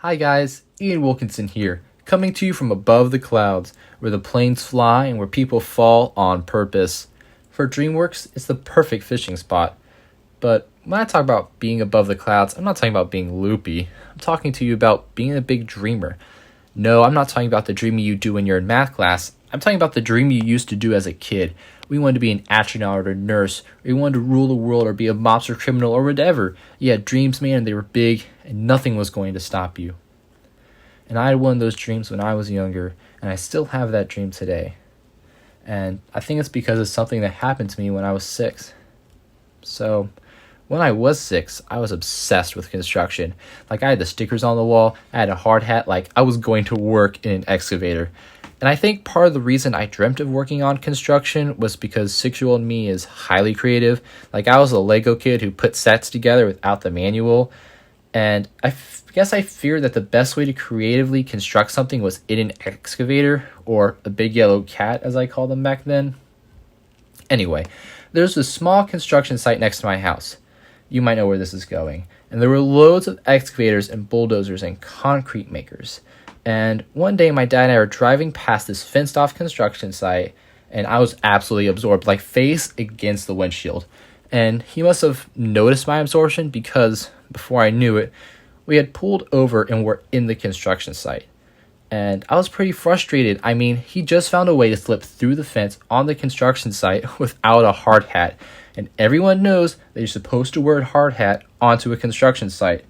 Hi guys, Ian Wilkinson here, coming to you from above the clouds, where the planes fly and where people fall on purpose. For DreamWorks, it's the perfect fishing spot. But when I talk about being above the clouds, I'm not talking about being loopy. I'm talking to you about being a big dreamer. No, I'm not talking about the dreaming you do when you're in math class. I'm talking about the dream you used to do as a kid. We wanted to be an astronaut or a nurse, or you wanted to rule the world or be a mobster criminal or whatever. You had dreams, man, and they were big, and nothing was going to stop you. And I had one of those dreams when I was younger, and I still have that dream today. And I think it's because of something that happened to me when I was 6. So, when I was 6, I was obsessed with construction. Like, I had the stickers on the wall, I had a hard hat, like I was going to work in an excavator. And I think part of the reason I dreamt of working on construction was because 6-year-old me is highly creative. Like, I was a Lego kid who put sets together without the manual. And I guess I feared that the best way to creatively construct something was in an excavator, or a big yellow cat, as I called them back then. Anyway, there's a small construction site next to my house. You might know where this is going. And there were loads of excavators and bulldozers and concrete makers. And one day my dad and I were driving past this fenced off construction site, and I was absolutely absorbed, like face against the windshield. And he must have noticed my absorption because before I knew it, we had pulled over and were in the construction site. And I was pretty frustrated. I mean, he just found a way to slip through the fence on the construction site without a hard hat. And everyone knows that you're supposed to wear a hard hat onto a construction site.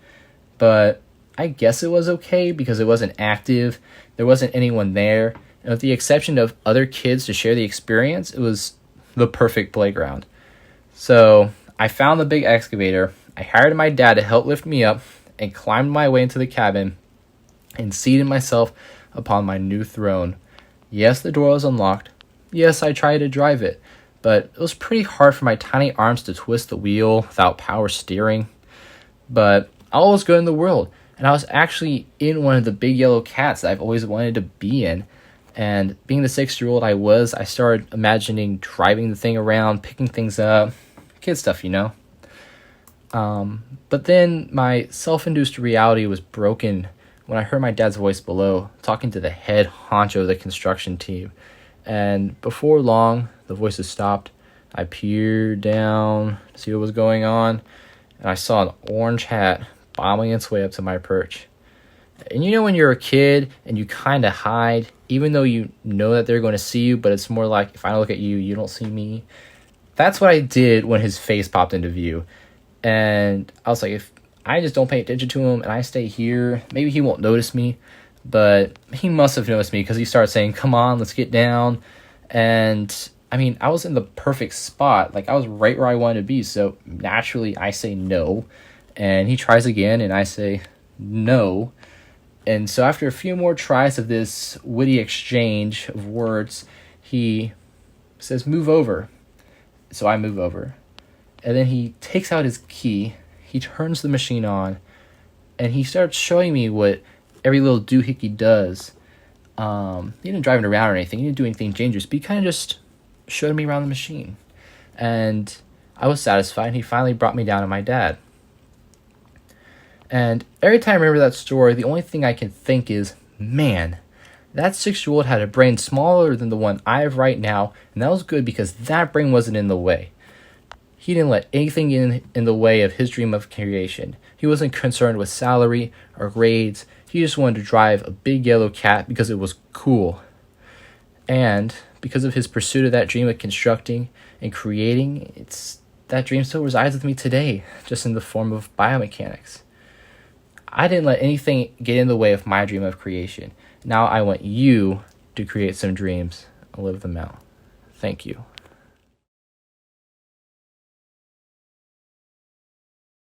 But I guess it was okay because it wasn't active. There wasn't anyone there. And with the exception of other kids to share the experience, it was the perfect playground. So I found the big excavator. I hired my dad to help lift me up and climbed my way into the cabin and seated myself upon my new throne. Yes, the door was unlocked. Yes, I tried to drive it, but it was pretty hard for my tiny arms to twist the wheel without power steering. But all was good in the world, and I was actually in one of the big yellow cats that I've always wanted to be in. And being the 6-year-old I was, I started imagining driving the thing around, picking things up, kid stuff, you know. But then my self-induced reality was broken when I heard my dad's voice below, talking to the head honcho of the construction team. And before long, the voices stopped. I peered down to see what was going on, and I saw an orange hat bobbing its way up to my perch. And you know when you're a kid and you kind of hide, even though you know that they're going to see you, but it's more like, if I look at you, you don't see me. That's what I did when his face popped into view. And I was like, if I just don't pay attention to him and I stay here, maybe he won't notice me. But he must have noticed me because he started saying, come on, let's get down. And I mean, I was in the perfect spot. Like, I was right where I wanted to be. So naturally, I say no. And he tries again, and I say no. And so after a few more tries of this witty exchange of words, he says, move over. So I move over. And then he takes out his key, he turns the machine on, and he starts showing me what every little doohickey does. He didn't drive it around or anything, he didn't do anything dangerous, but he kind of just showed me around the machine. And I was satisfied, and he finally brought me down to my dad. And every time I remember that story, the only thing I can think is, man, that 6-year-old had a brain smaller than the one I have right now, and that was good because that brain wasn't in the way. He didn't let anything in the way of his dream of creation. He wasn't concerned with salary or grades. He just wanted to drive a big yellow cat because it was cool. And because of his pursuit of that dream of constructing and creating, that dream still resides with me today, just in the form of biomechanics. I didn't let anything get in the way of my dream of creation. Now I want you to create some dreams and live them out. Thank you.